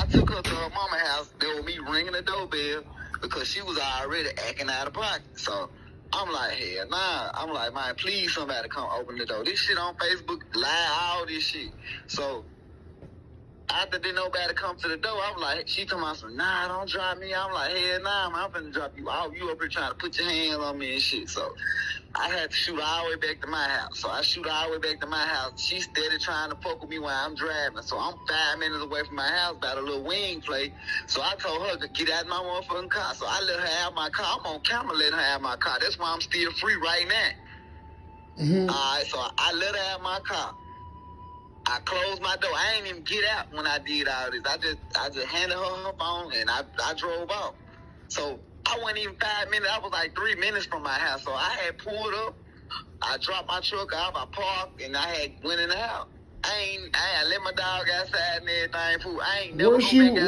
I took her to her mama's house. There was me ringing the doorbell because she was already acting out of pocket. So I'm like, hell nah. I'm like, man, please somebody come open the door. This shit on Facebook, live, all this shit. So after didn't nobody come to the door, I'm like, she told me, nah, don't drop me. I'm like, hell nah, man, I'm finna drop you out. You up here trying to put your hands on me and shit. So I had to shoot all the way back to my house. So I shoot all the way back to my house. She steady trying to fuck with me while I'm driving. So I'm 5 minutes away from my house, about a little wing play. So I told her to get out of my motherfucking car. So I let her have my car. I'm on camera letting her have my car. That's why I'm still free right now. Mm-hmm. All right, so I let her have my car. I closed my door. I ain't even get out when I did all this. I just handed her her phone and I drove off. So I wasn't even 5 minutes. I was like 3 minutes from my house. So I had pulled up. I dropped my truck off. I parked and I had went in the house. I let my dog outside and everything. Fool. I ain't never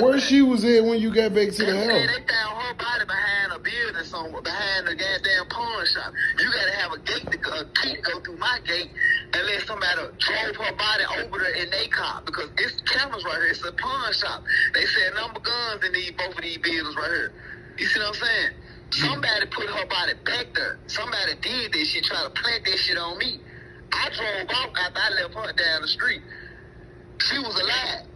Where she was at when you got back to the house? They found her body behind a building somewhere, behind the goddamn pawn shop. You gotta have a gate to key to go through my gate unless somebody drove her body over there in their car because it's cameras right here. It's a pawn shop. They said number guns in both of these buildings right here. You see what I'm saying? Somebody put her body back there. Somebody did this shit, tried to plant that shit on me. I drove off after I left her down the street. She was alive.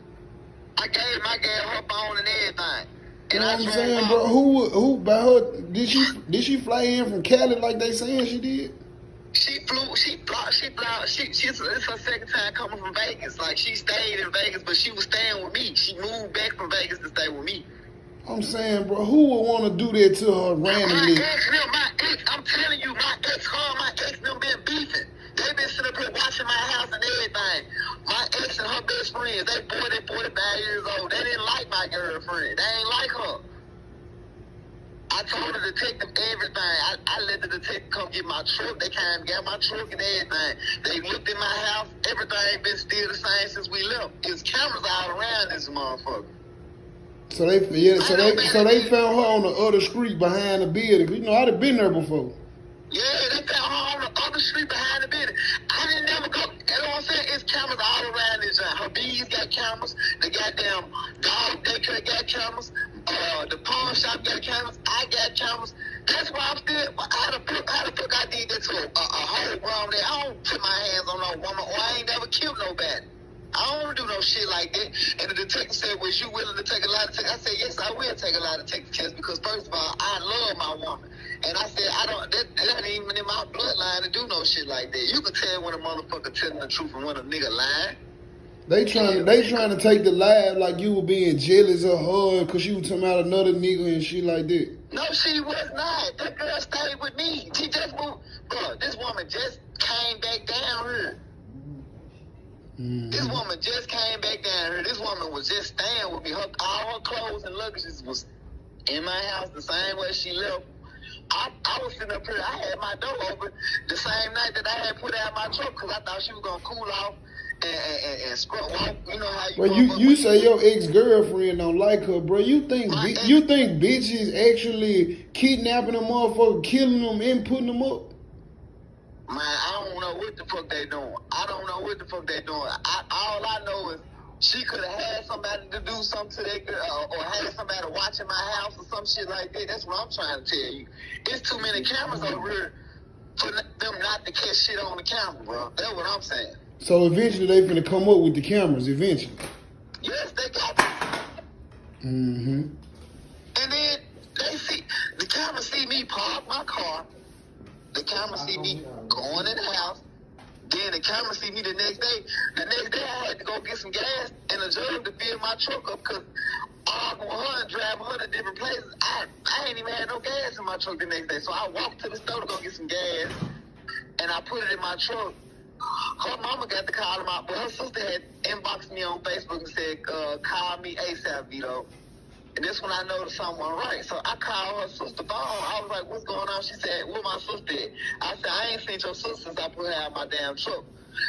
I gave her phone and everything. You know what I'm saying, bro? Who by her? Did she fly in from Cali like they saying she did? She flew. It's her second time coming from Vegas. Like she stayed in Vegas, but she was staying with me. She moved back from Vegas to stay with me. I'm saying, bro, who would want to do that to her randomly? My ex, I'm telling you, my ex, them been beefing. They been sitting up here watching my house and everything. My ex and her best friends, they 45 years old. They didn't like my girlfriend. They ain't like her. I told the detective everything. I let the detective come get my truck. They came and got my truck and everything. They looked in my house. Everything been still the same since we left. There's cameras all around this motherfucker. So they found her on the other street behind the building. You know, I'd have been there before. Yeah, they found her on the other street behind the building. I didn't never go. You know what I'm saying? It's cameras all around this. Her bees got cameras. The goddamn dog daycare got cameras. The pawn shop got cameras. I got cameras. That's why I'm still. How the fuck I did that to a whole grown man? I don't put my hands on no woman, or I ain't never killed nobody. I don't do no shit like that. And the detective said, was you willing to take a lie detector? I said, yes, I will take a lie detector test because, first of all, I love my woman. And I said, that ain't even in my bloodline to do no shit like that. You can tell when a motherfucker telling the truth and when a nigga lying. They trying to take the lie like you were being jealous of her because she was talking about another nigga and shit like that. No, she was not. That girl stayed with me. She just moved. Bro, this woman just came back down here. Mm-hmm. This woman just came back down here. This woman was just staying with me. All her clothes and luggages was in my house the same way she left. I was sitting up here. I had my door open the same night that I had put out my truck because I thought she was going to cool off and scrub off. You know how you... Well, you say your ex-girlfriend don't like her, bro. You think bitches actually kidnapping a motherfucker, killing them, and putting them up? Man, I don't know what the fuck they doing. I don't know what the fuck they doing. All I know is she could have had somebody to do something to that girl or had somebody watching my house or some shit like that. That's what I'm trying to tell you. It's too many cameras over here for them not to catch shit on the camera, bro. That's what I'm saying. So eventually they finna come up with the cameras, eventually. Yes, they got them. Mm-hmm. And then the camera see me park my car. The camera see me going in the house. Then the camera see me the next day. The next day I had to go get some gas and a jug to fill my truck up because I was with her and drive her to different places. I ain't even had no gas in my truck the next day. So I walked to the store to go get some gas and I put it in my truck. Her mama got to call him out, but her sister had inboxed me on Facebook and said, call me ASAP, Vito. And this when I noticed something wasn't right. So I called her sister phone. I was like, what's going on? She said, where my sister at? I said, I ain't seen your sister since I put her out my damn truck.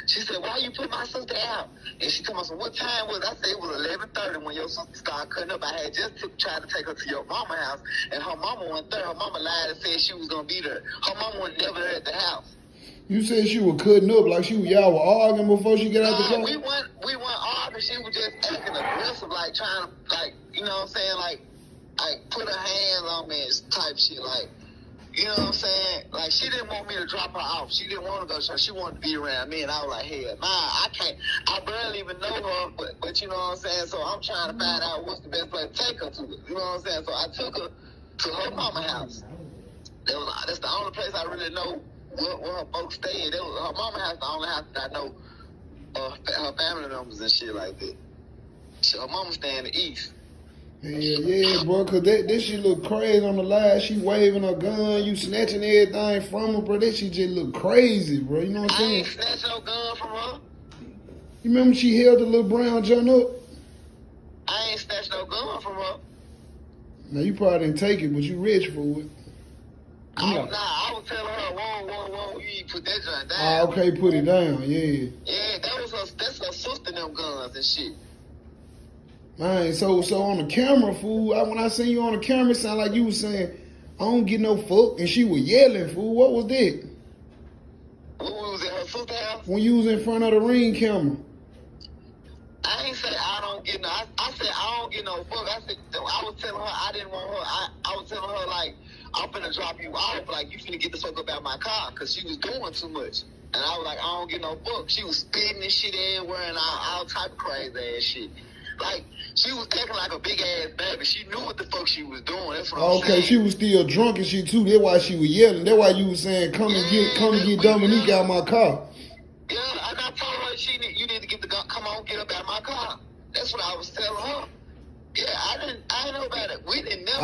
She said, why you put my sister out? And she told me, what time was it? I said, it was 11:30 when your sister started cutting up. I had just tried to take her to your mama's house, and her mama wasn't there. Her mama lied and said she was going to be there. Her mama was never at the house. You said she was cutting up, like y'all were arguing before she got out the car? we weren't arguing. She was just acting aggressive, like trying to, like, you know what I'm saying, like put her hands on me and type shit, like, you know what I'm saying? Like, she didn't want me to drop her off. She didn't want to go to church. She wanted to be around me, and I was like, hell, nah, I can't. I barely even know her, but you know what I'm saying? So I'm trying to find out what's the best place to take her to. You know what I'm saying? So I took her to her mama's house. That's the only place I really know where her folks stayed. Her mama's house, the only house that I know her family members and shit like that. So her mama stay in the east. Yeah, bro, cause that shit look crazy on the live. She waving her gun, you snatching everything from her, bro. That shit just look crazy, bro. You know what I'm saying? I ain't snatching no gun from her. You remember she held the little brown joint up? I ain't snatched no gun from her. Now you probably didn't take it, but you rich for it. I was telling her, whoa, you need to put that joint down. Ah, okay, put it down, yeah. Yeah, that's her sister, them guns and shit. Man, so on the camera, fool, when I seen you on the camera, it sounded like you was saying, I don't get no fuck, and she was yelling, fool. What was that? When we was at her sister's house? When you was in front of the ring camera. I ain't say I don't get no, I said I don't get no fuck. I was telling her I didn't want her, I was telling her, like, I'm finna drop you off, like, you finna get the fuck up out my car, because she was doing too much. And I was like, I don't get no fuck. She was spitting and shit everywhere and all type of crazy ass shit. Like, she was acting like a big ass baby. She knew what the fuck she was doing. That's what I'm saying. Okay, she was still drunk and shit too. That's why she was yelling. That's why you was saying, come and get Domonic out of my car. Yeah, and I told her you need to get the gun. Come on, get up out of my car. That's what I was telling her. Yeah, I didn't know about it. We didn't never.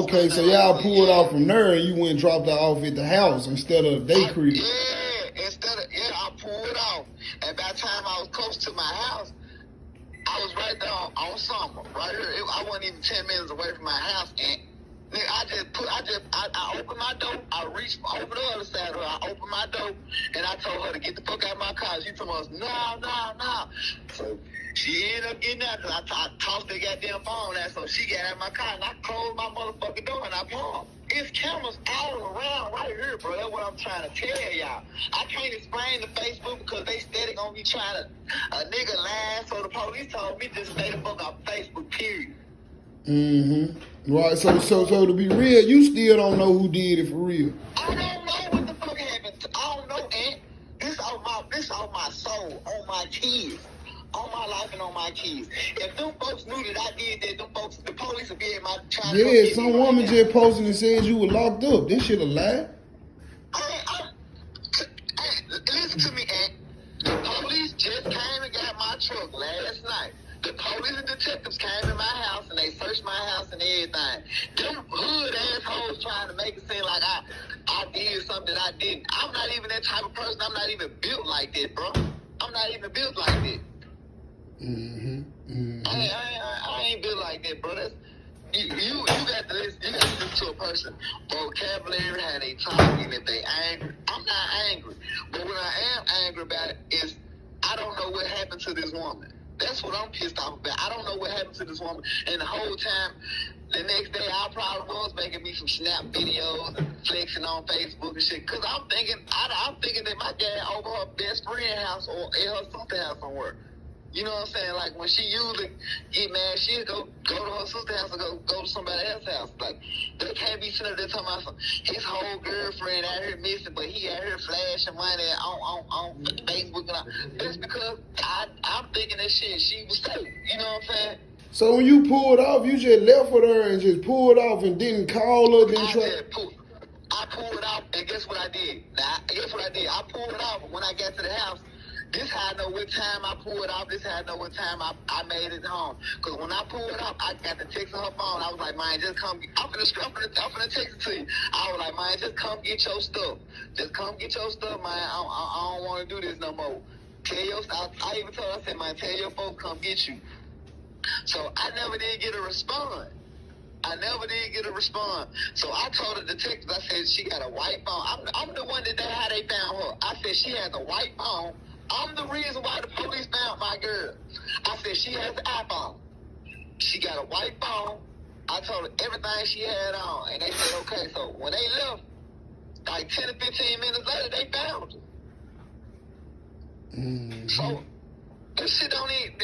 Okay, so y'all pulled off from there and you went and dropped her off at the house instead of day crib. Yeah, I pulled off. And by the time I was close to my house, I was right there on Summer, right here. I wasn't even 10 minutes away from my house, and I opened my door. I reached over the other side of her. I opened my door, and I told her to get the fuck out of my car. She told us, no. So she ended up getting out, because I tossed the goddamn phone out, so she got out of my car, and I closed my motherfucking door, and I parked. It's cameras all around right here, bro. That's what I'm trying to tell y'all. I can't explain to Facebook because they steady gonna be trying to a nigga lying. So the police told me just stay the fuck off Facebook, period. Mm-hmm. Right. So to be real, you still don't know who did it for real. I don't know what the fuck happened. I don't know, Aunt. This on my soul, on my kids. On my life and on my kids. If them folks knew that I did that, the police would be in my trying to yeah, some woman just posted and said you were locked up. This shit a lie. Listen to me, Aunt. The police just came and got my truck last night. The police and detectives came in my house and they searched my house and everything. Them hood assholes trying to make it seem like I did something that I didn't. I'm not even that type of person. I'm not even built like that, bro. I'm not even built like that. I ain't built like that, bro. That's, you got to listen to a person vocabulary, how they talking, if they angry. I'm not angry, but what I am angry about is I don't know what happened to this woman. That's what I'm pissed off about. I don't know what happened to this woman, and the whole time, the next day I probably was making me some snap videos and flexing on Facebook and shit, cause I'm thinking that my dad over her best friend's house or at her sister's house somewhere. You know what I'm saying? Like, when she usually get mad, she'll go to her sister's house or go to somebody else's house. Like, they can't be sitting there talking about his whole girlfriend out here missing, but he out here flashing money on Facebook and all. That's because I'm thinking that shit, she was safe. You know what I'm saying? So when you pulled off, you just left with her and just pulled off and didn't call her, I pulled off, and guess what I did? I pulled off, but when I got to the house, this how I know what time I pulled off. This how I know what time I made it home. Because when I pulled off, I got the text on her phone. I was like, man, just come. I'm finna text it to you. I was like, man, just come get your stuff. Just come get your stuff, man. I don't want to do this no more. I even told her, I said, man, tell your folks come get you. So I never did get a response. So I told the detective, I said, she got a white phone. I'm the one that's how they found her. I said, she has a white phone. I'm the reason why the police found my girl. I said, she has an iPhone. She got a white phone. I told her everything she had on. And they said, okay. So when they left, like 10 to 15 minutes later, they found her. Mm-hmm. So this shit don't even.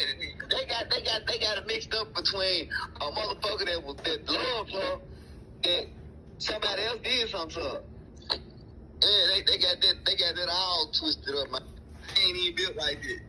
They got it mixed up between a motherfucker that loved her and somebody else did something to her. Yeah, they got that all twisted up, man. I ain't even built like that.